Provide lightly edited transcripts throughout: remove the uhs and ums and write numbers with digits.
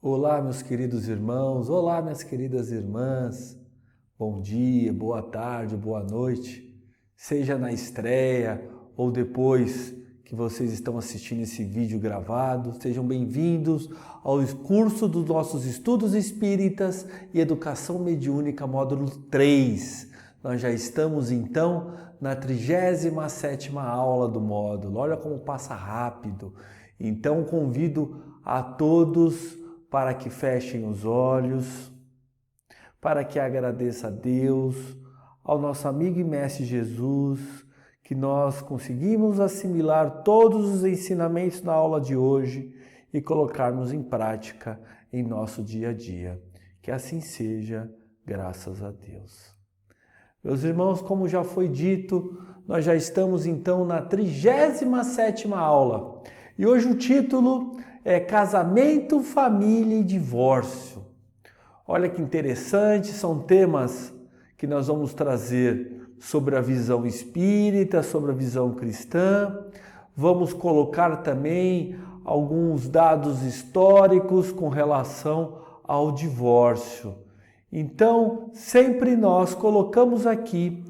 Olá, meus queridos irmãos, olá, minhas queridas irmãs. Bom dia, boa tarde, boa noite. Seja na estreia ou depois que vocês estão assistindo esse vídeo gravado, sejam bem-vindos ao curso dos nossos Estudos Espíritas e Educação Mediúnica, módulo 3. Nós já estamos, então, na 37ª aula do módulo. Olha como passa rápido. Então, convido a todos para que fechem os olhos, para que agradeça a Deus, ao nosso amigo e mestre Jesus, que nós conseguimos assimilar todos os ensinamentos da aula de hoje e colocarmos em prática em nosso dia a dia. Que assim seja, graças a Deus. Meus irmãos, como já foi dito, nós já estamos então na 37ª aula. E hoje o título é Casamento, Família e Divórcio. Olha que interessante, são temas que nós vamos trazer sobre a visão espírita, sobre a visão cristã. Vamos colocar também alguns dados históricos com relação ao divórcio. Então, sempre nós colocamos aqui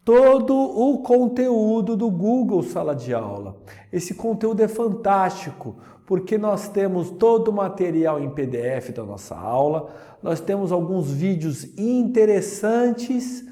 todo o conteúdo do Google Sala de Aula. Esse conteúdo é fantástico, porque nós temos todo o material em PDF da nossa aula, nós temos alguns vídeos interessantes,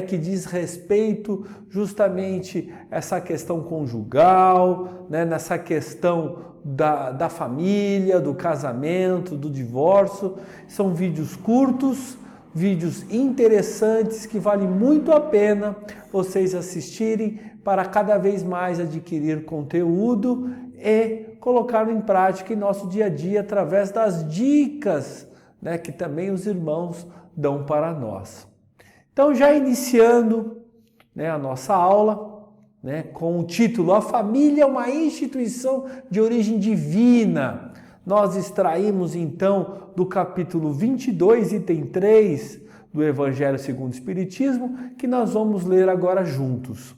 que diz respeito justamente a essa questão conjugal, nessa questão da família, do casamento, do divórcio. São vídeos curtos, vídeos interessantes que vale muito a pena vocês assistirem para cada vez mais adquirir conteúdo e colocar em prática em nosso dia a dia através das dicas, que também os irmãos dão para nós. Então, já iniciando a nossa aula, com o título A Família é uma instituição de origem divina. Nós extraímos então do capítulo 22, item 3 do Evangelho segundo o Espiritismo, que nós vamos ler agora juntos.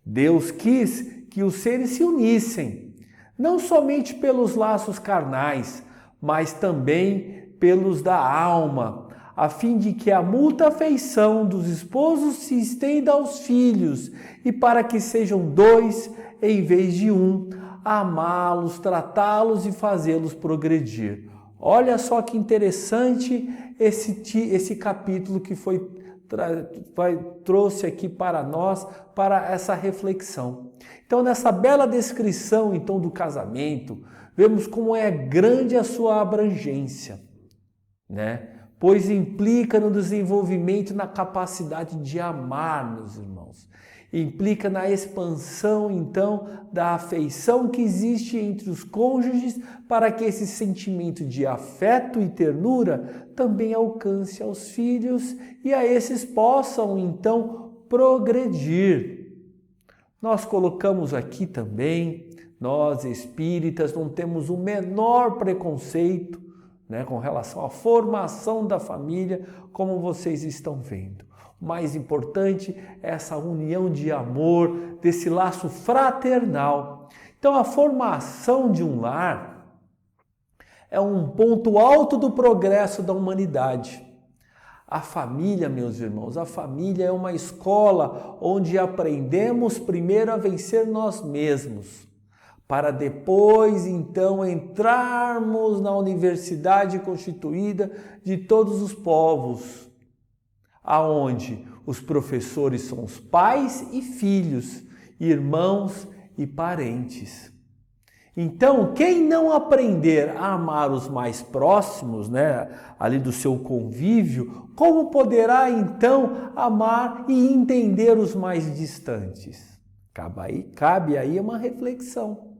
Deus quis que os seres se unissem, não somente pelos laços carnais, mas também pelos da alma, a fim de que a mútua afeição dos esposos se estenda aos filhos e para que sejam dois em vez de um, amá-los, tratá-los e fazê-los progredir. Olha só que interessante esse capítulo que trouxe aqui para nós, para essa reflexão. Então, nessa bela descrição então do casamento, vemos como é grande a sua abrangência, pois implica no desenvolvimento, na capacidade de amar, meus irmãos. Implica na expansão, então, da afeição que existe entre os cônjuges para que esse sentimento de afeto e ternura também alcance aos filhos e a esses possam, então, progredir. Nós colocamos aqui também, nós espíritas não temos o menor preconceito, com relação à formação da família, como vocês estão vendo. O mais importante é essa união de amor, desse laço fraternal. Então, a formação de um lar é um ponto alto do progresso da humanidade. A família, meus irmãos, a família é uma escola onde aprendemos primeiro a vencer nós mesmos, para depois, então, entrarmos na universidade constituída de todos os povos, aonde os professores são os pais e filhos, irmãos e parentes. Então, quem não aprender a amar os mais próximos, ali do seu convívio, como poderá, então, amar e entender os mais distantes? Cabe aí uma reflexão.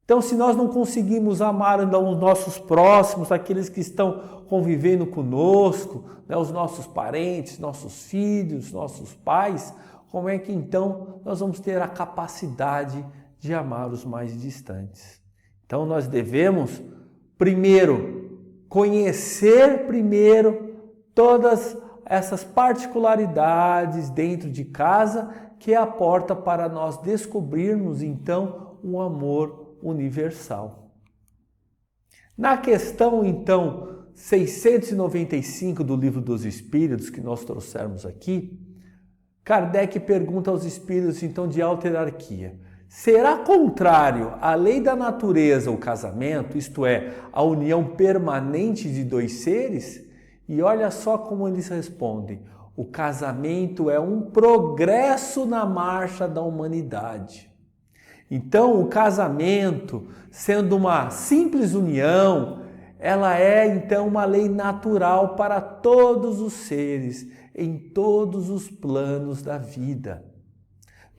Então, se nós não conseguimos amar os nossos próximos, aqueles que estão convivendo conosco, os nossos parentes, nossos filhos, nossos pais, como é que então nós vamos ter a capacidade de amar os mais distantes? Então, nós devemos conhecer todas essas particularidades dentro de casa, que é a porta para nós descobrirmos então o amor universal. Na questão, então, 695 do Livro dos Espíritos, que nós trouxemos aqui, Kardec pergunta aos espíritos, então, de alta hierarquia: será contrário à lei da natureza o casamento, isto é, a união permanente de dois seres? E olha só como eles respondem: o casamento é um progresso na marcha da humanidade. Então, o casamento, sendo uma simples união, ela é então uma lei natural para todos os seres, em todos os planos da vida.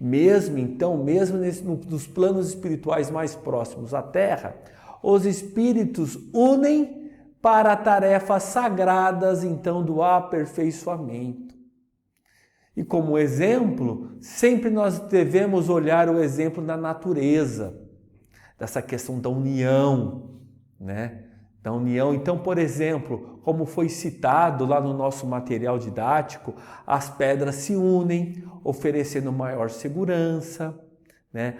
Mesmo nos planos espirituais mais próximos à Terra, os espíritos unem para tarefas sagradas, então, do aperfeiçoamento. E como exemplo, sempre nós devemos olhar o exemplo da natureza, dessa questão da união, né? Da união. Então, por exemplo, como foi citado lá no nosso material didático, as pedras se unem, oferecendo maior segurança, né?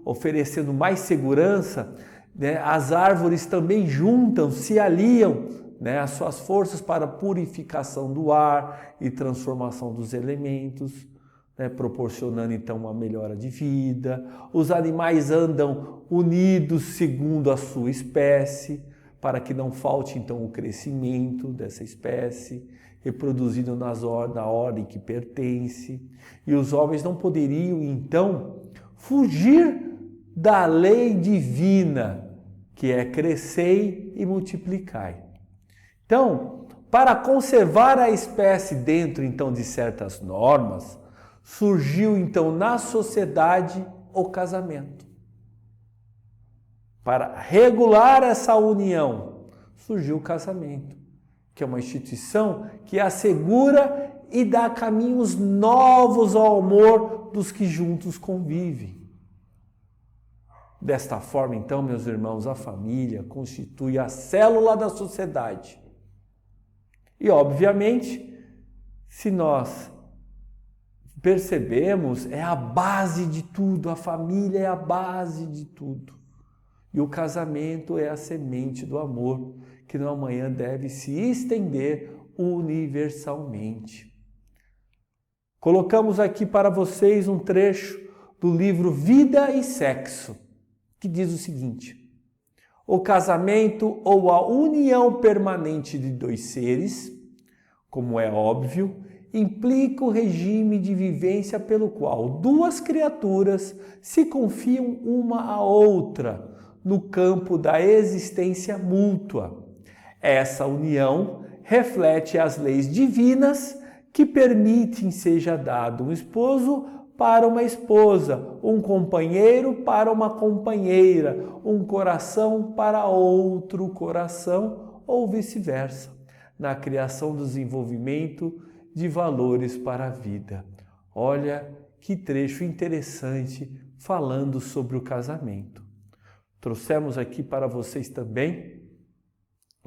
Oferecendo mais segurança, né? As árvores também juntam, se aliam, né, as suas forças para a purificação do ar e transformação dos elementos, né, proporcionando então uma melhora de vida. Os animais andam unidos segundo a sua espécie, para que não falte então o crescimento dessa espécie, reproduzido na ordem que pertence. E os homens não poderiam então fugir da lei divina, que é crescei e multiplicai. Então, para conservar a espécie dentro então de certas normas, surgiu então na sociedade o casamento. Para regular essa união, surgiu o casamento, que é uma instituição que assegura e dá caminhos novos ao amor dos que juntos convivem. Desta forma, então, meus irmãos, a família constitui a célula da sociedade. E, obviamente, se nós percebemos, é a base de tudo, a família é a base de tudo. E o casamento é a semente do amor, que no amanhã deve se estender universalmente. Colocamos aqui para vocês um trecho do livro Vida e Sexo, que diz o seguinte: o casamento ou a união permanente de dois seres, como é óbvio, implica o regime de vivência pelo qual duas criaturas se confiam uma à outra no campo da existência mútua. Essa união reflete as leis divinas que permitem seja dado um esposo para uma esposa, um companheiro para uma companheira, um coração para outro coração ou vice-versa, na criação do desenvolvimento de valores para a vida. Olha que trecho interessante falando sobre o casamento. Trouxemos aqui para vocês também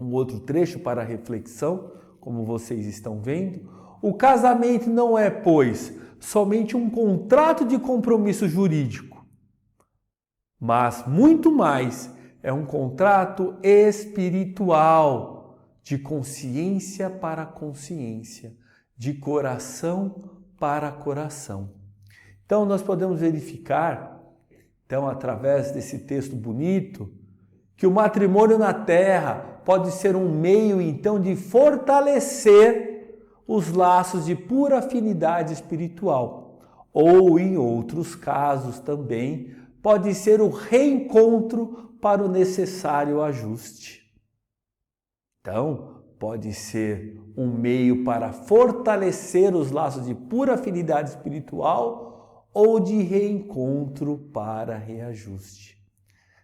um outro trecho para reflexão, como vocês estão vendo. O casamento não é, pois, somente um contrato de compromisso jurídico, mas muito mais, é um contrato espiritual, de consciência para consciência, de coração para coração. Então nós podemos verificar, então, através desse texto bonito, que o matrimônio na terra pode ser um meio, então, de fortalecer os laços de pura afinidade espiritual. Ou, em outros casos também, pode ser o reencontro para o necessário ajuste. Então, pode ser um meio para fortalecer os laços de pura afinidade espiritual ou de reencontro para reajuste.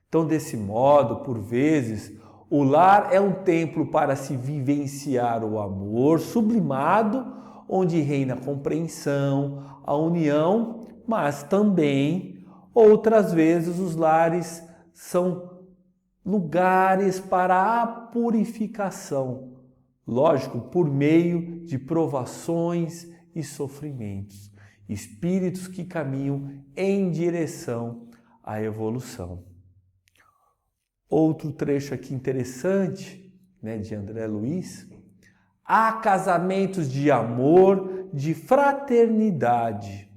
Então, desse modo, por vezes, o lar é um templo para se vivenciar o amor sublimado, onde reina a compreensão, a união, mas também, outras vezes, os lares são lugares para a purificação, lógico, por meio de provações e sofrimentos. Espíritos que caminham em direção à evolução. outro trecho aqui interessante, né, de André Luiz. Há casamentos de amor, de fraternidade,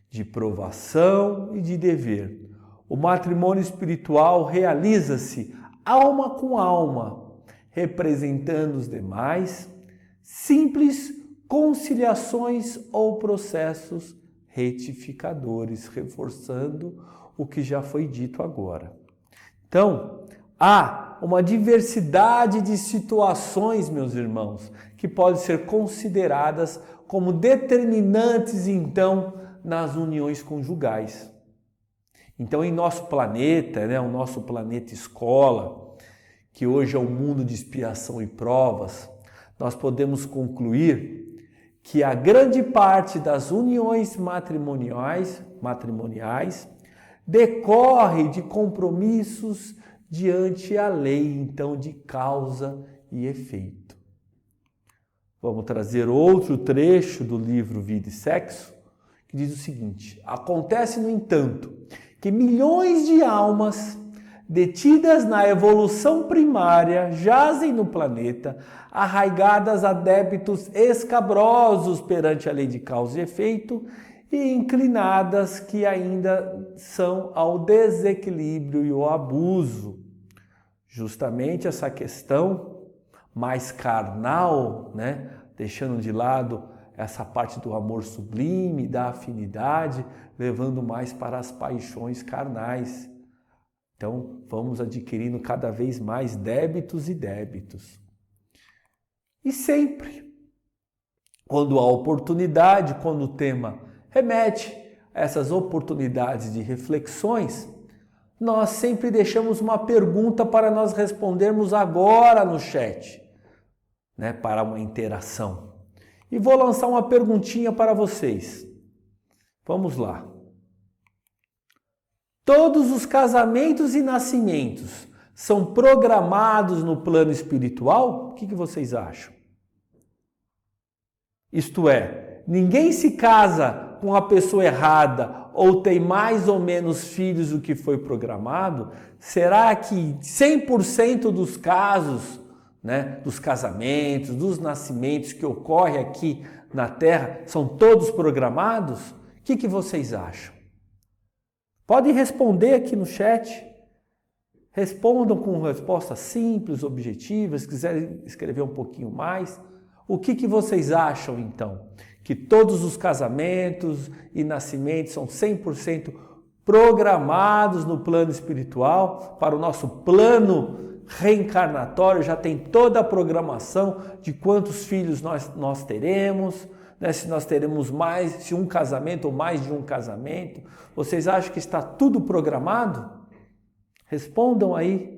de provação e de dever. O matrimônio espiritual realiza-se alma com alma, representando os demais, simples conciliações ou processos retificadores, reforçando o que já foi dito agora. Então, há uma diversidade de situações, meus irmãos, que podem ser consideradas como determinantes, então, nas uniões conjugais. Então, em nosso planeta, né, o nosso planeta escola, que hoje é um mundo de expiação e provas, nós podemos concluir que a grande parte das uniões matrimoniais decorre de compromissos diante a lei, então, de causa e efeito. Vamos trazer outro trecho do livro Vida e Sexo, que diz o seguinte: acontece, no entanto, que milhões de almas detidas na evolução primária jazem no planeta, arraigadas a débitos escabrosos perante a lei de causa e efeito e inclinadas que ainda são ao desequilíbrio e ao abuso. Justamente essa questão mais carnal, né, deixando de lado essa parte do amor sublime, da afinidade, levando mais para as paixões carnais. Então, vamos adquirindo cada vez mais débitos e débitos. E sempre, quando há oportunidade, quando o tema remete a essas oportunidades de reflexões, nós sempre deixamos uma pergunta para nós respondermos agora no chat, né, para uma interação. E vou lançar uma perguntinha para vocês. Vamos lá. Todos os casamentos e nascimentos são programados no plano espiritual? O que vocês acham? Isto é, ninguém se casa com a pessoa errada ou tem mais ou menos filhos do que foi programado? Será que 100% dos casos, né, dos casamentos, dos nascimentos que ocorrem aqui na Terra são todos programados? O que vocês acham? Podem responder aqui no chat. Respondam com respostas simples, objetivas. Se quiserem escrever um pouquinho mais. O que vocês acham, então? Que todos os casamentos e nascimentos são 100% programados no plano espiritual, para o nosso plano reencarnatório, já tem toda a programação de quantos filhos nós teremos, né? Se nós teremos mais, se um casamento ou mais de um casamento. Vocês acham que está tudo programado? Respondam aí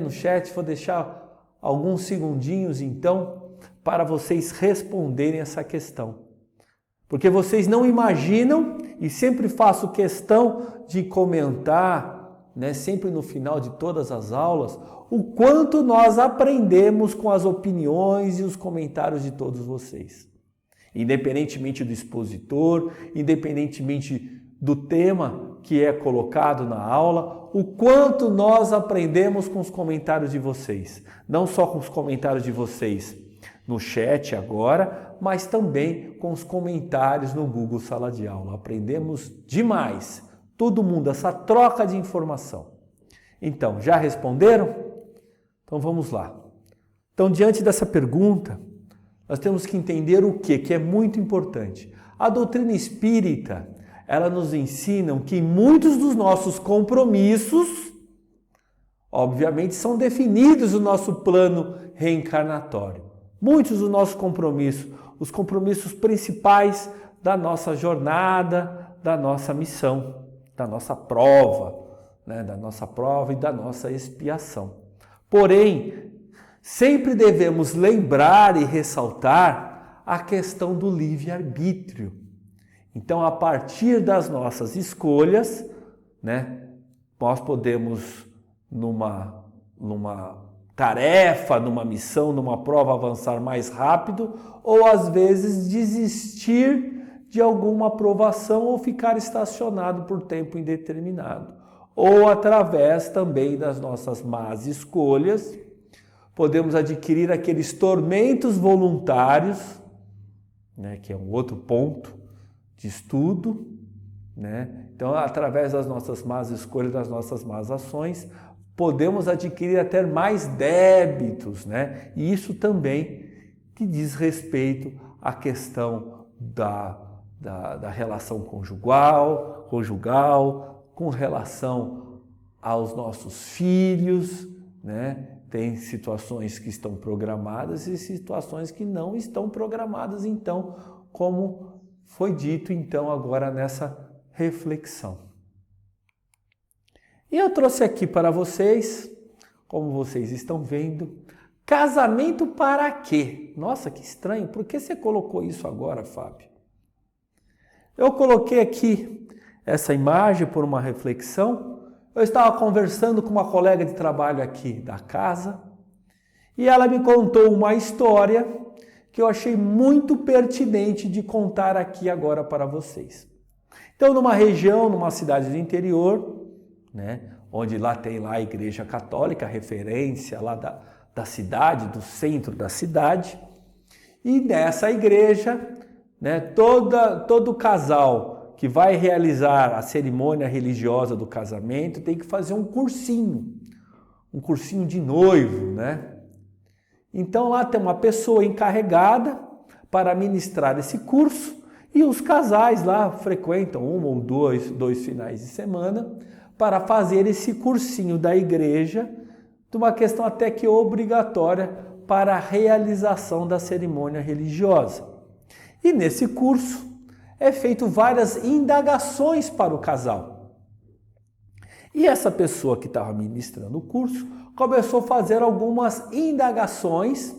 no chat. Vou deixar alguns segundinhos então para vocês responderem essa questão. Porque vocês não imaginam, e sempre faço questão de comentar, né, sempre no final de todas as aulas, o quanto nós aprendemos com as opiniões e os comentários de todos vocês. Independentemente do expositor, independentemente do tema que é colocado na aula, o quanto nós aprendemos com os comentários de vocês. Não só com os comentários de vocês no chat agora, mas também com os comentários no Google Sala de Aula. Aprendemos demais, todo mundo, essa troca de informação. Então, já responderam? Então vamos lá. Então, diante dessa pergunta, nós temos que entender o quê? Que é muito importante. A doutrina espírita, ela nos ensina que muitos dos nossos compromissos, obviamente, são definidos no nosso plano reencarnatório. Muitos dos nossos compromissos, os compromissos principais da nossa jornada, da nossa missão, da nossa prova, né? Da nossa prova e da nossa expiação. Porém, sempre devemos lembrar e ressaltar a questão do livre-arbítrio. Então, a partir das nossas escolhas, né, nós podemos, numa tarefa, numa missão, numa prova, avançar mais rápido, ou às vezes desistir de alguma aprovação ou ficar estacionado por tempo indeterminado. ou através também das nossas más escolhas, podemos adquirir aqueles tormentos voluntários, né, que é um outro ponto de estudo, né? Então, através das nossas más escolhas, das nossas más ações, podemos adquirir até mais débitos, né? E isso também que diz respeito à questão da relação conjugal, com relação aos nossos filhos, né? Tem situações que estão programadas e situações que não estão programadas, então, como foi dito então agora nessa reflexão. E eu trouxe aqui para vocês, como vocês estão vendo, casamento para quê? Nossa, que estranho, por que você colocou isso agora, Fábio? Eu coloquei aqui essa imagem por uma reflexão. Eu estava conversando com uma colega de trabalho aqui da casa e ela me contou uma história que eu achei muito pertinente de contar aqui agora para vocês. Então, numa região, numa cidade do interior, né, onde lá tem lá a Igreja Católica, referência lá da cidade, do centro da cidade, e nessa igreja, né, todo casal que vai realizar a cerimônia religiosa do casamento tem que fazer um cursinho de noivo, né? Então lá tem uma pessoa encarregada para ministrar esse curso e os casais lá frequentam um ou dois finais de semana para fazer esse cursinho da igreja, de uma questão até que obrigatória para a realização da cerimônia religiosa. E nesse curso é feito várias indagações para o casal. E essa pessoa que estava ministrando o curso começou a fazer algumas indagações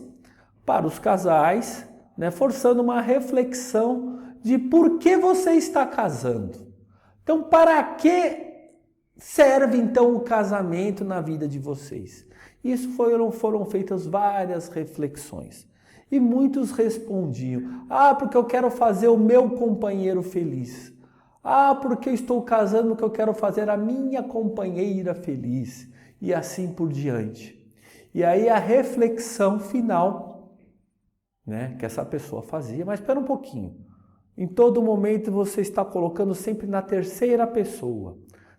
para os casais, né, forçando uma reflexão de por que você está casando. Então, para que serve então o casamento na vida de vocês? Isso foram feitas várias reflexões. E muitos respondiam: porque eu quero fazer o meu companheiro feliz. Porque eu estou casando porque eu quero fazer a minha companheira feliz. E assim por diante. E aí a reflexão final, né, que essa pessoa fazia, mas espera um pouquinho. Em todo momento você está colocando sempre na terceira pessoa.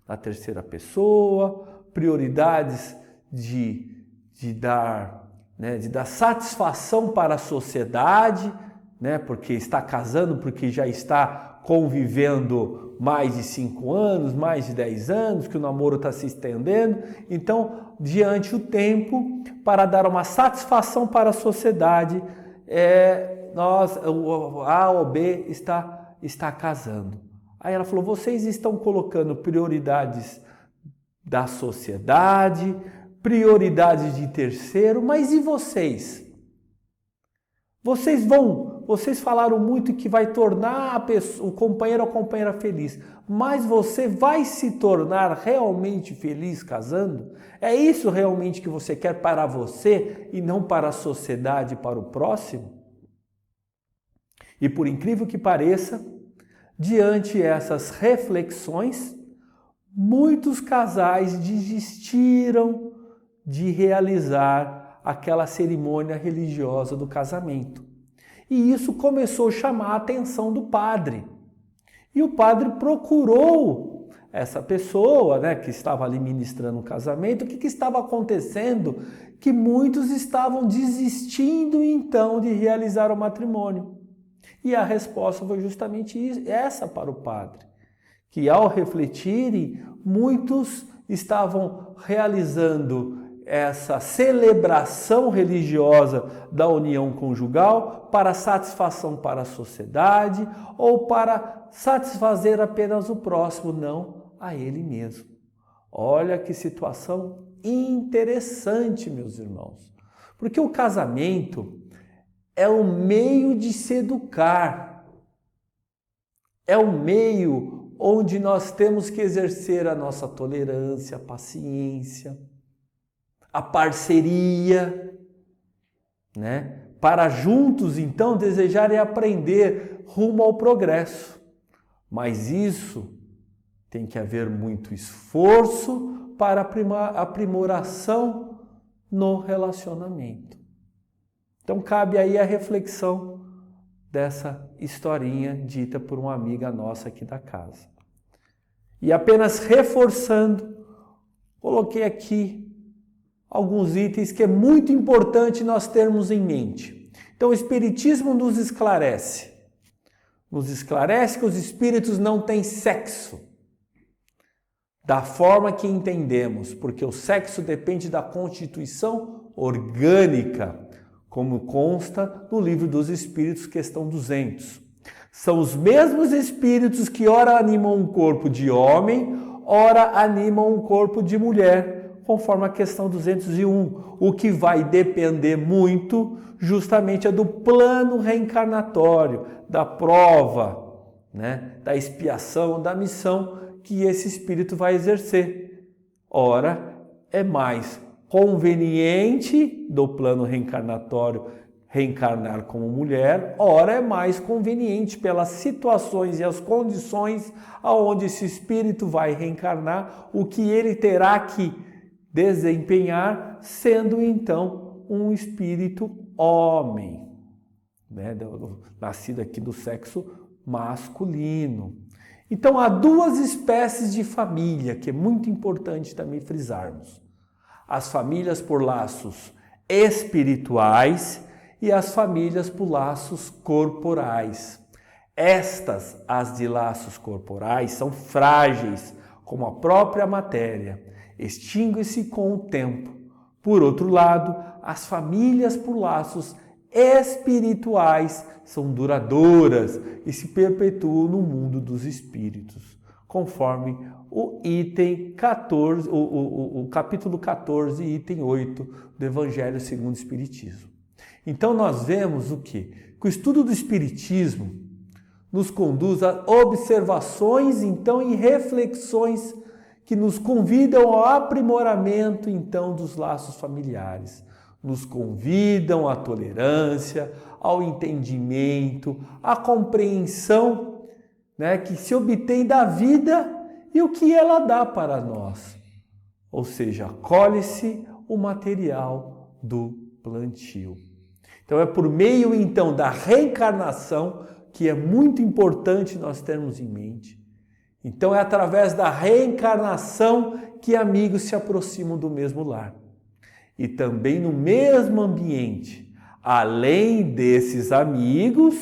Na terceira pessoa, prioridades de dar satisfação para a sociedade, né, porque está casando, porque já está convivendo mais de 5 anos, mais de 10 anos, que o namoro está se estendendo. Então, diante o tempo, para dar uma satisfação para a sociedade, A ou B está casando. Aí ela falou: vocês estão colocando prioridades da sociedade, prioridades de terceiro, mas e vocês? Vocês falaram muito que vai tornar o companheiro ou a companheira feliz, mas você vai se tornar realmente feliz casando? É isso realmente que você quer para você e não para a sociedade, para o próximo? E por incrível que pareça, diante essas reflexões, muitos casais desistiram de realizar aquela cerimônia religiosa do casamento. E isso começou a chamar a atenção do padre. E o padre procurou essa pessoa, né, que estava ali ministrando o casamento. O que estava acontecendo? Que muitos estavam desistindo então de realizar o matrimônio. E a resposta foi justamente essa para o padre, que ao refletirem, muitos estavam realizando essa celebração religiosa da união conjugal para satisfação para a sociedade ou para satisfazer apenas o próximo, não a ele mesmo. Olha que situação interessante, meus irmãos, porque o casamento é um meio de se educar, é um meio onde nós temos que exercer a nossa tolerância, a paciência, a parceria, né? Para juntos, então, desejar e aprender rumo ao progresso. Mas isso Tem que haver muito esforço para aprimoração no relacionamento. Então cabe aí a reflexão dessa historinha dita por uma amiga nossa aqui da casa. E apenas reforçando, coloquei aqui alguns itens que é muito importante nós termos em mente. Então o Espiritismo nos esclarece que os espíritos não têm sexo, da forma que entendemos, porque o sexo depende da constituição orgânica, como consta no Livro dos Espíritos, questão 200. São os mesmos espíritos que ora animam um corpo de homem, ora animam um corpo de mulher, conforme a questão 201. O que vai depender muito justamente é do plano reencarnatório, da prova, da expiação, da missão que esse espírito vai exercer. Ora, é mais conveniente do plano reencarnatório reencarnar como mulher, ora é mais conveniente pelas situações e as condições aonde esse espírito vai reencarnar, o que ele terá que desempenhar, sendo então um espírito homem, nascido aqui do sexo masculino. Então há duas espécies de família que é muito importante também frisarmos. As famílias por laços espirituais e as famílias por laços corporais. Estas, as de laços corporais, são frágeis, como a própria matéria, extingue-se com o tempo. Por outro lado, as famílias por laços espirituais são duradouras e se perpetuam no mundo dos espíritos, conforme o item 14, o capítulo 14, item 8 do Evangelho segundo o Espiritismo. Então nós vemos o quê? Que o estudo do Espiritismo nos conduz a observações então e reflexões que nos convidam ao aprimoramento então dos laços familiares. Nos convidam à tolerância, ao entendimento, à compreensão, que se obtém da vida e o que ela dá para nós. Ou seja, colhe-se o material do plantio. Então é por meio então da reencarnação, que é muito importante nós termos em mente. Então é através da reencarnação que amigos se aproximam do mesmo lar. E também no mesmo ambiente. Além desses amigos,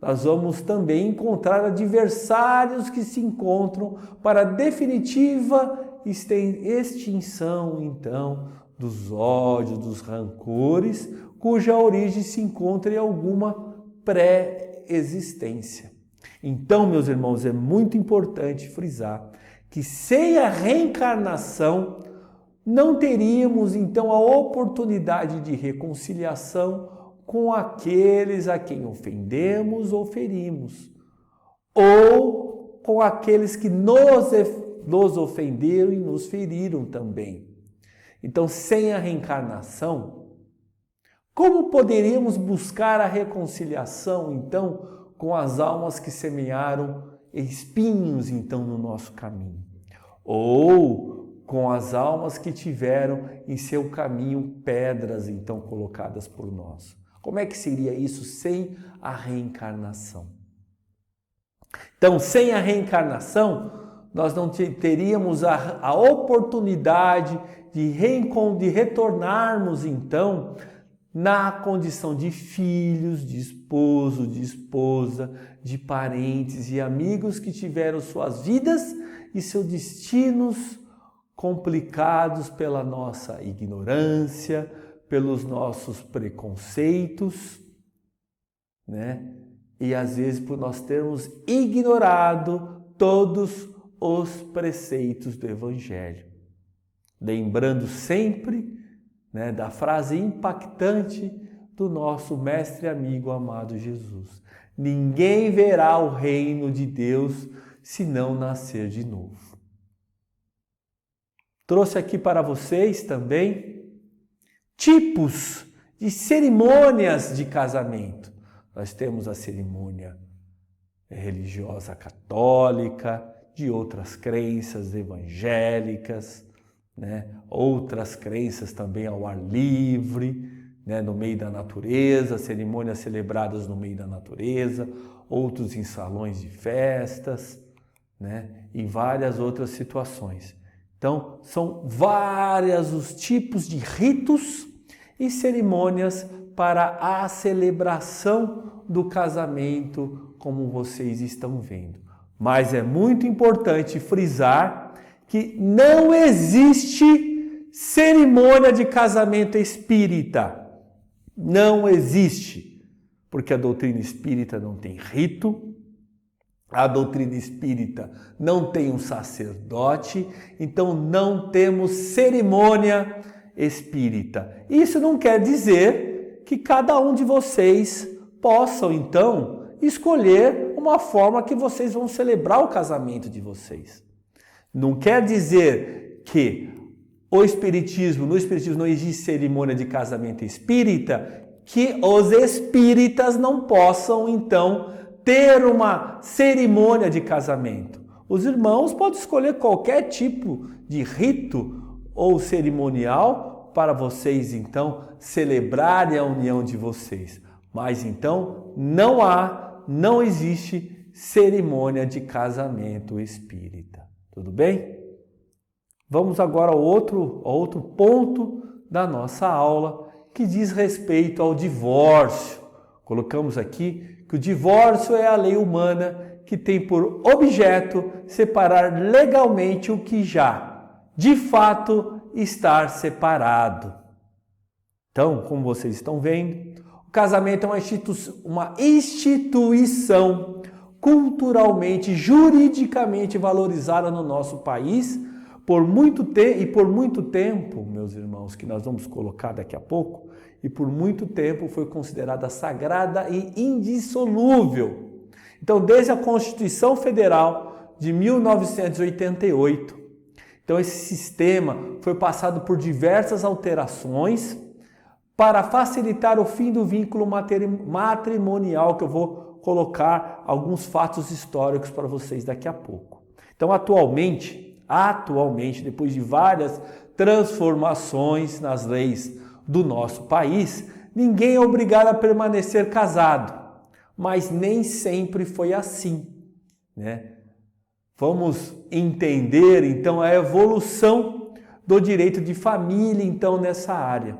nós vamos também encontrar adversários que se encontram para a definitiva extinção, então, dos ódios, dos rancores, cuja origem se encontra em alguma pré-existência. Então, meus irmãos, é muito importante frisar que sem a reencarnação, não teríamos então a oportunidade de reconciliação com aqueles a quem ofendemos ou ferimos, ou com aqueles que nos ofenderam e nos feriram também. Então, sem a reencarnação, como poderíamos buscar a reconciliação então com as almas que semearam espinhos então no nosso caminho? Ou com as almas que tiveram em seu caminho pedras então colocadas por nós. Como é que seria isso sem a reencarnação? Então, sem a reencarnação, nós não teríamos a oportunidade de retornarmos então na condição de filhos, de esposo, de esposa, de parentes e amigos que tiveram suas vidas e seus destinos complicados pela nossa ignorância, pelos nossos preconceitos, E às vezes por nós termos ignorado todos os preceitos do Evangelho. Lembrando sempre, da frase impactante do nosso mestre amigo amado Jesus: ninguém verá o reino de Deus se não nascer de novo. Trouxe aqui para vocês também tipos de cerimônias de casamento. Nós temos a cerimônia religiosa católica, de outras crenças evangélicas, né? Outras crenças também ao ar livre, né? No meio da natureza, cerimônias celebradas no meio da natureza, outros em salões de festas, né? E várias outras situações. Então, são vários os tipos de ritos e cerimônias para a celebração do casamento, como vocês estão vendo. Mas é muito importante frisar que não existe cerimônia de casamento espírita. Não existe, porque a doutrina espírita não tem rito, a doutrina espírita não tem um sacerdote, então não temos cerimônia espírita. Isso não quer dizer que cada um de vocês possam, então, escolher uma forma que vocês vão celebrar o casamento de vocês. Não quer dizer que no Espiritismo não existe cerimônia de casamento espírita, que os espíritas não possam, então, ter uma cerimônia de casamento. Os irmãos podem escolher qualquer tipo de rito ou cerimonial para vocês, então, celebrarem a união de vocês. Mas, então, não existe cerimônia de casamento espírita. Tudo bem? Vamos agora ao outro ponto da nossa aula, que diz respeito ao divórcio. Colocamos aqui que o divórcio é a lei humana que tem por objeto separar legalmente o que já, de fato, está separado. Então, como vocês estão vendo, o casamento é uma instituição culturalmente, juridicamente valorizada no nosso país por muito tempo, meus irmãos, que nós vamos colocar daqui a pouco, e por muito tempo foi considerada sagrada e indissolúvel. Então, desde a Constituição Federal de 1988, então esse sistema foi passado por diversas alterações para facilitar o fim do vínculo matrimonial, que eu vou colocar alguns fatos históricos para vocês daqui a pouco. Então, atualmente, depois de várias transformações nas leis do nosso país, ninguém é obrigado a permanecer casado, mas nem sempre foi assim, né? Vamos entender, então, a evolução do direito de família, então, nessa área.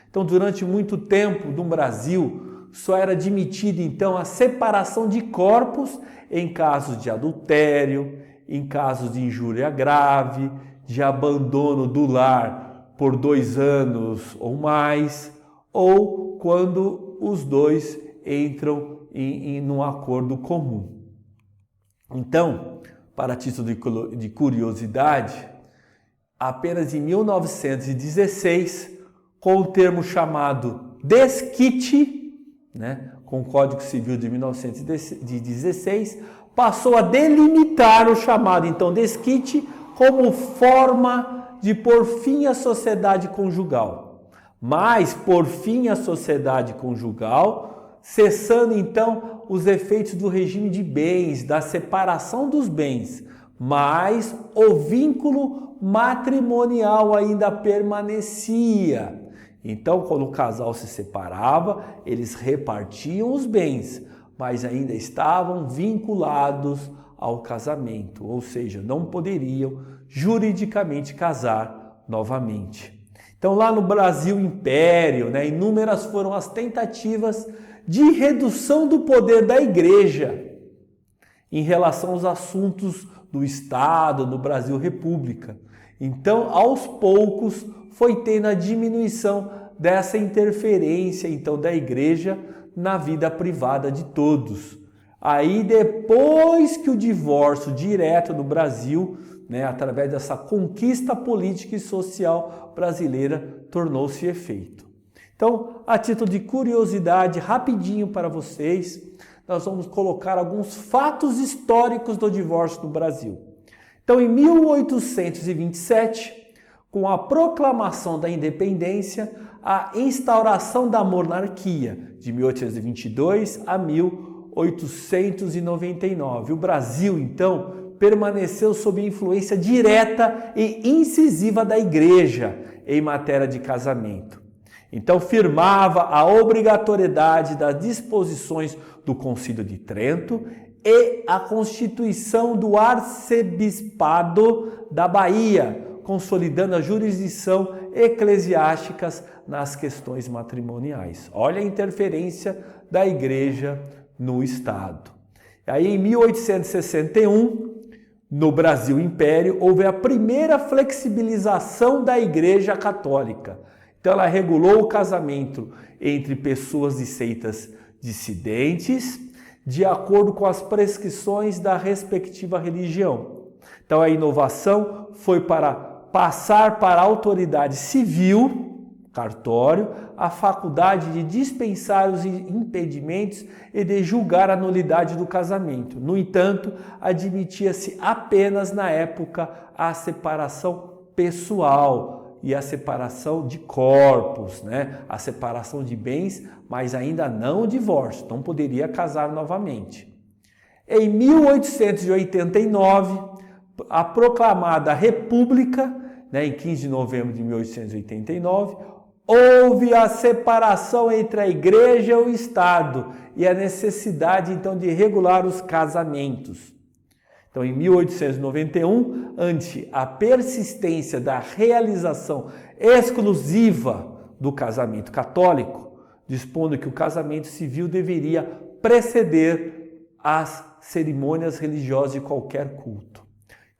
Então, durante muito tempo no Brasil, só era admitida, então, a separação de corpos em casos de adultério, em casos de injúria grave, de abandono do lar por 2 anos ou mais, ou quando os dois entram em um acordo comum. Então, para título de curiosidade, apenas em 1916, com o termo chamado desquite, né, com o Código Civil de 1916, passou a delimitar o chamado, então, desquite como forma de pôr fim à sociedade conjugal. Mas, por fim à sociedade conjugal, cessando, então, os efeitos do regime de bens, da separação dos bens, mas o vínculo matrimonial ainda permanecia. Então, quando o casal se separava, eles repartiam os bens, mas ainda estavam vinculados ao casamento, ou seja, não poderiam juridicamente casar novamente. Então, lá no Brasil Império, né, inúmeras foram as tentativas de redução do poder da Igreja em relação aos assuntos do Estado, no Brasil República. Então, aos poucos, foi tendo a diminuição dessa interferência, então, da Igreja na vida privada de todos. Aí, depois que o divórcio direto no Brasil, né, através dessa conquista política e social brasileira, tornou-se efeito. Então, a título de curiosidade, rapidinho para vocês, nós vamos colocar alguns fatos históricos do divórcio no Brasil. Então, em 1827, com a proclamação da independência, a instauração da monarquia, de 1822 a 1899. O Brasil, então, permaneceu sob influência direta e incisiva da Igreja em matéria de casamento. Então, firmava a obrigatoriedade das disposições do Concílio de Trento e a constituição do arcebispado da Bahia, consolidando a jurisdição eclesiástica nas questões matrimoniais. Olha a interferência da Igreja no Estado. Aí, em 1861, no Brasil Império, houve a primeira flexibilização da Igreja Católica. Então, ela regulou o casamento entre pessoas de seitas dissidentes, de acordo com as prescrições da respectiva religião. Então, a inovação foi para passar para a autoridade civil, cartório, a faculdade de dispensar os impedimentos e de julgar a nulidade do casamento. No entanto, admitia-se apenas na época a separação pessoal e a separação de corpos, a separação de bens, mas ainda não o divórcio, não poderia casar novamente. Em 1889, a proclamada República, em 15 de novembro de 1889, houve a separação entre a Igreja e o Estado e a necessidade, então, de regular os casamentos. Então, em 1891, ante a persistência da realização exclusiva do casamento católico, dispondo que o casamento civil deveria preceder as cerimônias religiosas de qualquer culto.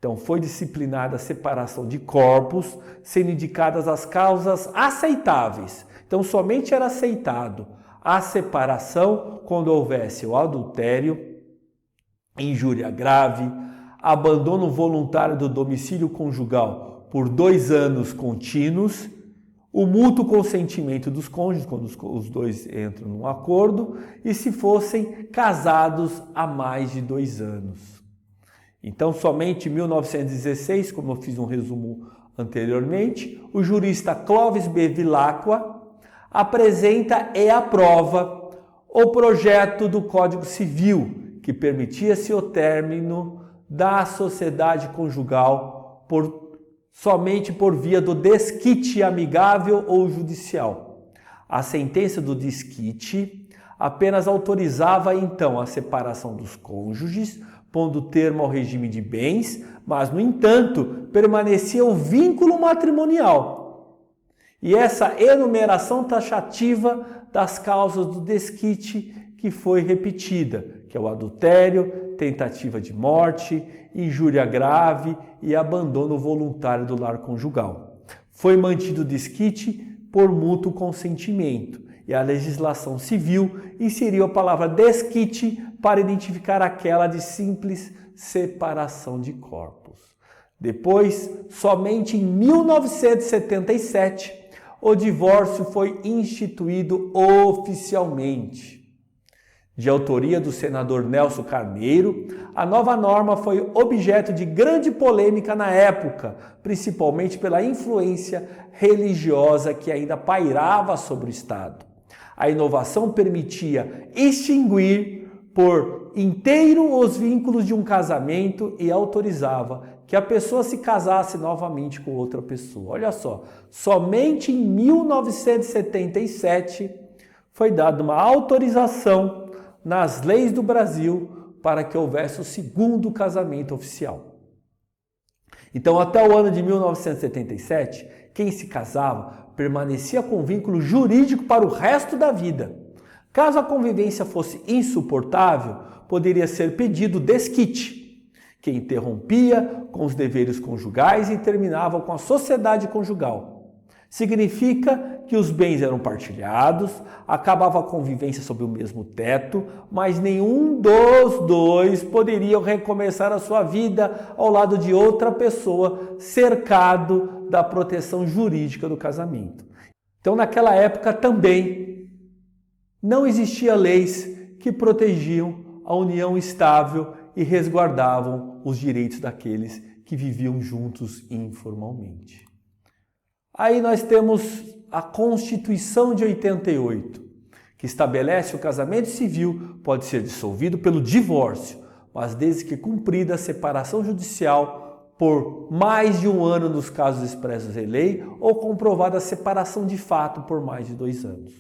Então, foi disciplinada a separação de corpos, sendo indicadas as causas aceitáveis. Então, somente era aceitado a separação quando houvesse o adultério, injúria grave, abandono voluntário do domicílio conjugal por 2 anos contínuos, o mútuo consentimento dos cônjuges, quando os dois entram num acordo, e se fossem casados há mais de 2 anos. Então, somente em 1916, como eu fiz um resumo anteriormente, o jurista Clovis B. Vilacqua apresenta e aprova o projeto do Código Civil, que permitia-se o término da sociedade conjugal somente por via do desquite amigável ou judicial. A sentença do desquite apenas autorizava então a separação dos cônjuges, pondo termo ao regime de bens, mas, no entanto, permanecia o vínculo matrimonial. E essa enumeração taxativa das causas do desquite que foi repetida, que é o adultério, tentativa de morte, injúria grave e abandono voluntário do lar conjugal. Foi mantido o desquite por mútuo consentimento, e a legislação civil inseriu a palavra desquite para identificar aquela de simples separação de corpos. Depois, somente em 1977, o divórcio foi instituído oficialmente. De autoria do senador Nelson Carneiro, a nova norma foi objeto de grande polêmica na época, principalmente pela influência religiosa que ainda pairava sobre o Estado. A inovação permitia extinguir por inteiro os vínculos de um casamento e autorizava que a pessoa se casasse novamente com outra pessoa. Olha só, somente em 1977 foi dada uma autorização nas leis do Brasil para que houvesse o segundo casamento oficial. Então, até o ano de 1977, quem se casava permanecia com vínculo jurídico para o resto da vida. Caso a convivência fosse insuportável, poderia ser pedido desquite, que interrompia com os deveres conjugais e terminava com a sociedade conjugal. Significa que os bens eram partilhados, acabava a convivência sob o mesmo teto, mas nenhum dos dois poderia recomeçar a sua vida ao lado de outra pessoa, cercado da proteção jurídica do casamento. Então, naquela época também não existiam leis que protegiam a união estável e resguardavam os direitos daqueles que viviam juntos informalmente. Aí nós temos a Constituição de 88, que estabelece que o casamento civil pode ser dissolvido pelo divórcio, mas desde que cumprida a separação judicial por mais de 1 ano nos casos expressos em lei ou comprovada a separação de fato por mais de 2 anos.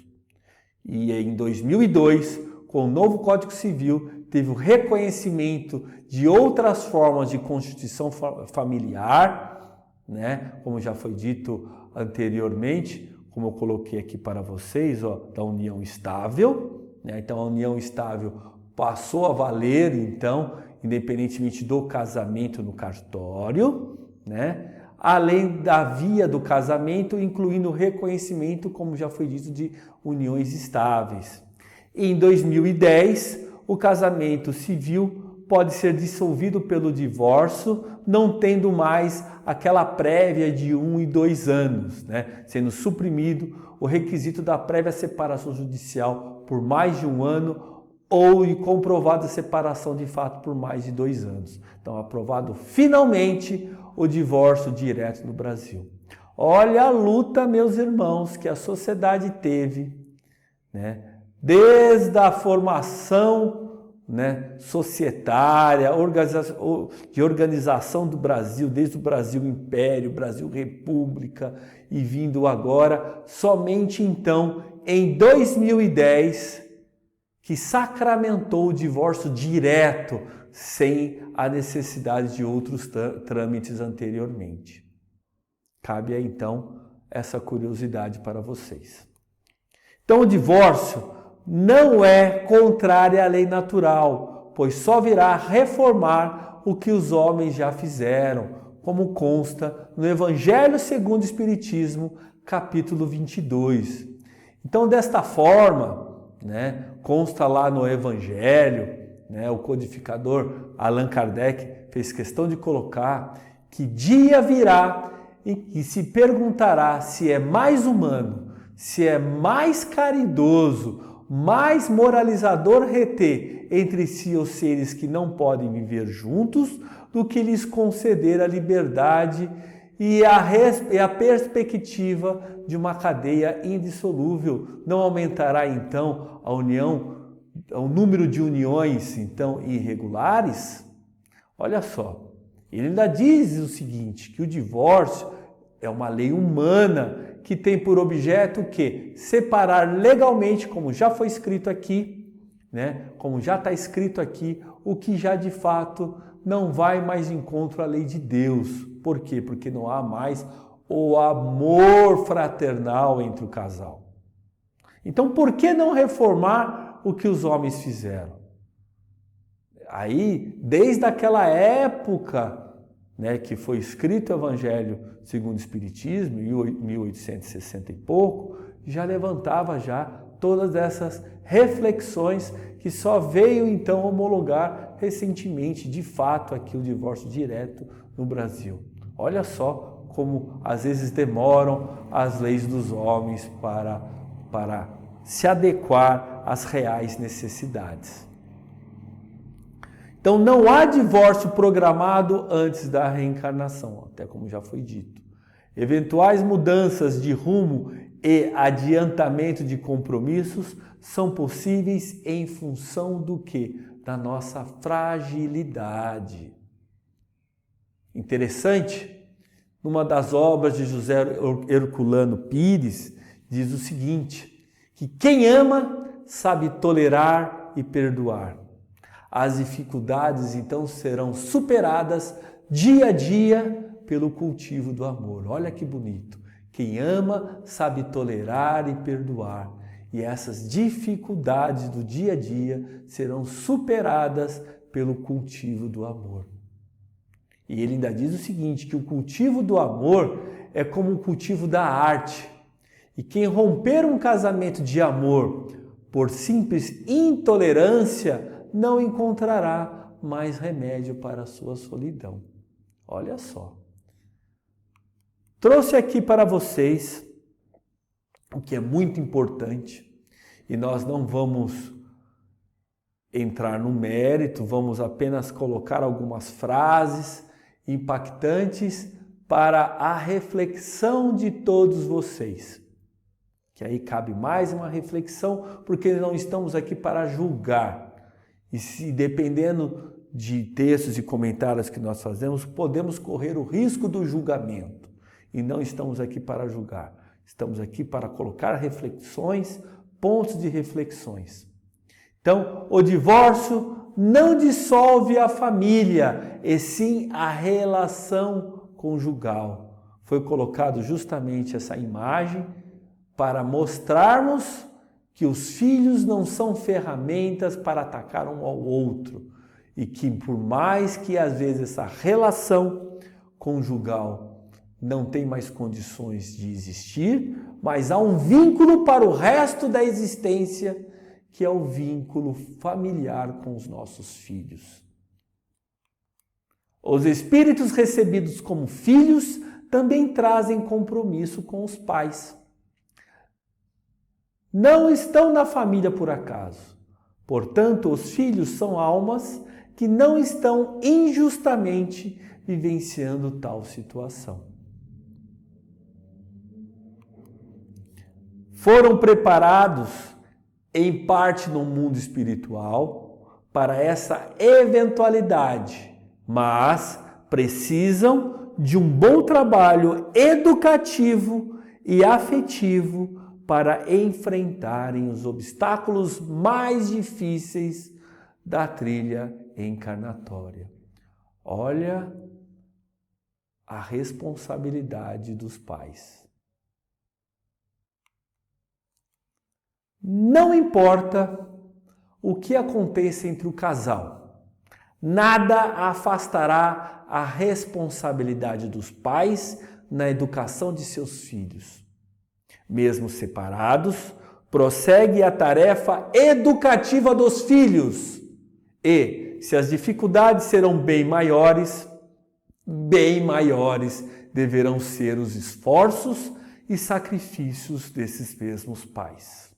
E em 2002, com o novo Código Civil, teve o reconhecimento de outras formas de constituição familiar, né? Como já foi dito anteriormente, como eu coloquei aqui para vocês, da união estável, né? Então a união estável passou a valer, então, independentemente do casamento no cartório, né? Além da via do casamento, incluindo o reconhecimento, como já foi dito, de uniões estáveis. Em 2010, o casamento civil pode ser dissolvido pelo divórcio, não tendo mais aquela prévia de 1 e 2 anos, né? Sendo suprimido o requisito da prévia separação judicial por mais de 1 ano ou de comprovada separação de fato por mais de 2 anos. Então, aprovado finalmente o divórcio direto no Brasil. Olha a luta, meus irmãos, que a sociedade teve, né? Desde a formação, né, societária, de organização do Brasil, desde o Brasil Império, Brasil República e vindo agora, somente então, em 2010, que sacramentou o divórcio direto, sem a necessidade de outros trâmites anteriormente. Cabe aí, então, essa curiosidade para vocês. Então, o divórcio não é contrário à lei natural, pois só virá reformar o que os homens já fizeram, como consta no Evangelho segundo o Espiritismo, capítulo 22. Então, desta forma, né, consta lá no Evangelho, né, o codificador Allan Kardec fez questão de colocar que dia virá em que se perguntará se é mais humano, se é mais caridoso, mais moralizador reter entre si os seres que não podem viver juntos, do que lhes conceder a liberdade e a perspectiva de uma cadeia indissolúvel. Não aumentará então a união, o número de uniões então irregulares? Olha só, ele ainda diz o seguinte, que o divórcio é uma lei humana que tem por objeto o quê? Separar legalmente, como já foi escrito aqui, né? Como já está escrito aqui, o que já de fato não vai mais de encontro à lei de Deus. Por quê? Porque não há mais o amor fraternal entre o casal. Então, por que não reformar o que os homens fizeram? Aí, desde aquela época, né, que foi escrito o Evangelho segundo o Espiritismo, em 1860 e pouco, já levantava já todas essas reflexões que só veio então homologar recentemente, de fato, aqui o divórcio direto no Brasil. Olha só como às vezes demoram as leis dos homens para se adequar às reais necessidades. Então não há divórcio programado antes da reencarnação, até como já foi dito. Eventuais mudanças de rumo e adiantamento de compromissos são possíveis em função do quê? Da nossa fragilidade. Interessante, numa das obras de José Herculano Pires, diz o seguinte, que quem ama sabe tolerar e perdoar. As dificuldades, então, serão superadas dia a dia pelo cultivo do amor. Olha que bonito. Quem ama sabe tolerar e perdoar. E essas dificuldades do dia a dia serão superadas pelo cultivo do amor. E ele ainda diz o seguinte, que o cultivo do amor é como o cultivo da arte. E quem romper um casamento de amor por simples intolerância não encontrará mais remédio para a sua solidão. Olha só. Trouxe aqui para vocês o que é muito importante e nós não vamos entrar no mérito, vamos apenas colocar algumas frases impactantes para a reflexão de todos vocês. Que aí cabe mais uma reflexão, porque não estamos aqui para julgar. E se dependendo de textos e comentários que nós fazemos, podemos correr o risco do julgamento. E não estamos aqui para julgar. Estamos aqui para colocar reflexões, pontos de reflexões. Então, o divórcio não dissolve a família, e sim a relação conjugal. Foi colocado justamente essa imagem para mostrarmos que os filhos não são ferramentas para atacar um ao outro e que por mais que às vezes essa relação conjugal não tem mais condições de existir, mas há um vínculo para o resto da existência, que é o vínculo familiar com os nossos filhos. Os espíritos recebidos como filhos também trazem compromisso com os pais. Não estão na família por acaso. Portanto, os filhos são almas que não estão injustamente vivenciando tal situação. Foram preparados, em parte no mundo espiritual, para essa eventualidade, mas precisam de um bom trabalho educativo e afetivo para enfrentarem os obstáculos mais difíceis da trilha encarnatória. Olha a responsabilidade dos pais. Não importa o que aconteça entre o casal, nada afastará a responsabilidade dos pais na educação de seus filhos. Mesmo separados, prossegue a tarefa educativa dos filhos. E, se as dificuldades serão bem maiores deverão ser os esforços e sacrifícios desses mesmos pais.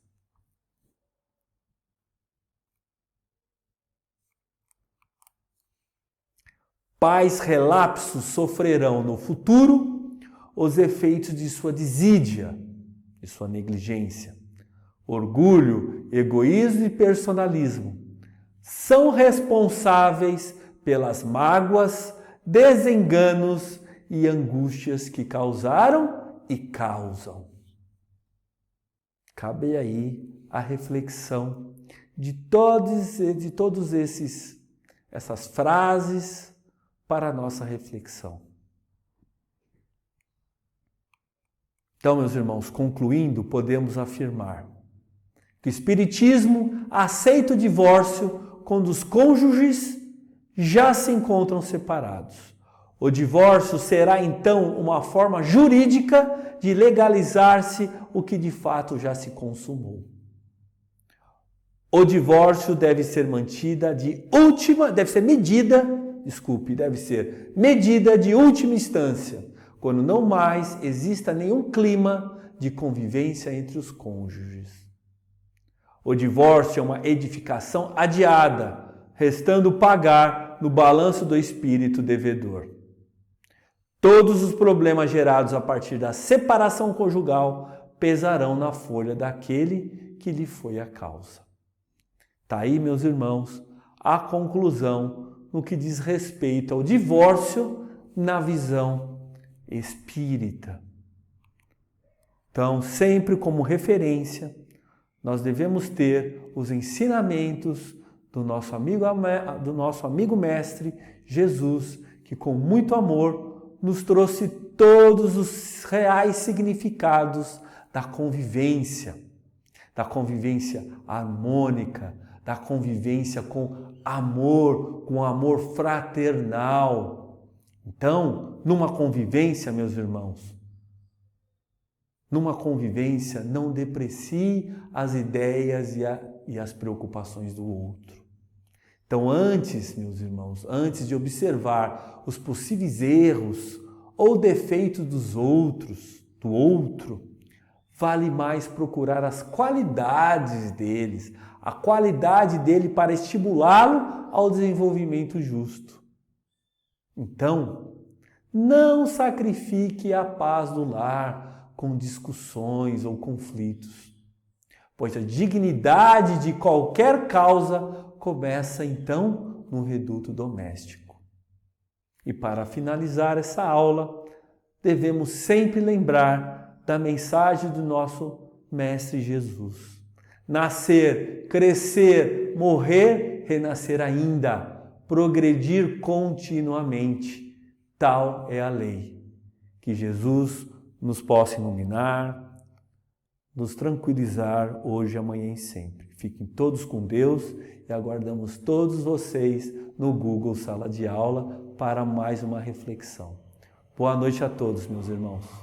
Pais relapsos sofrerão no futuro os efeitos de sua desídia, de sua negligência. Orgulho, egoísmo e personalismo são responsáveis pelas mágoas, desenganos e angústias que causaram e causam. Cabe aí a reflexão de todos essas frases para a nossa reflexão. Então, meus irmãos, concluindo, podemos afirmar que o Espiritismo aceita o divórcio quando os cônjuges já se encontram separados. O divórcio será, então, uma forma jurídica de legalizar-se o que de fato já se consumou. O divórcio deve ser medida de última instância, quando não mais exista nenhum clima de convivência entre os cônjuges. O divórcio é uma edificação adiada, restando pagar no balanço do espírito devedor. Todos os problemas gerados a partir da separação conjugal pesarão na folha daquele que lhe foi a causa. Está aí, meus irmãos, a conclusão no que diz respeito ao divórcio na visão espírita. Então, sempre como referência, nós devemos ter os ensinamentos do nosso amigo mestre Jesus, que com muito amor nos trouxe todos os reais significados da convivência harmônica, da convivência com amor fraternal. Então, numa convivência, meus irmãos, não deprecie as ideias e as preocupações do outro. Então, meus irmãos, antes de observar os possíveis erros ou defeitos do outro, vale mais procurar as qualidades deles, a qualidade dele para estimulá-lo ao desenvolvimento justo. Então, não sacrifique a paz do lar com discussões ou conflitos, pois a dignidade de qualquer causa começa então no reduto doméstico. E para finalizar essa aula, devemos sempre lembrar da mensagem do nosso Mestre Jesus. Nascer, crescer, morrer, renascer ainda, progredir continuamente. Tal é a lei. Que Jesus nos possa iluminar, nos tranquilizar hoje, amanhã e sempre. Fiquem todos com Deus e aguardamos todos vocês no Google Sala de Aula para mais uma reflexão. Boa noite a todos, meus irmãos.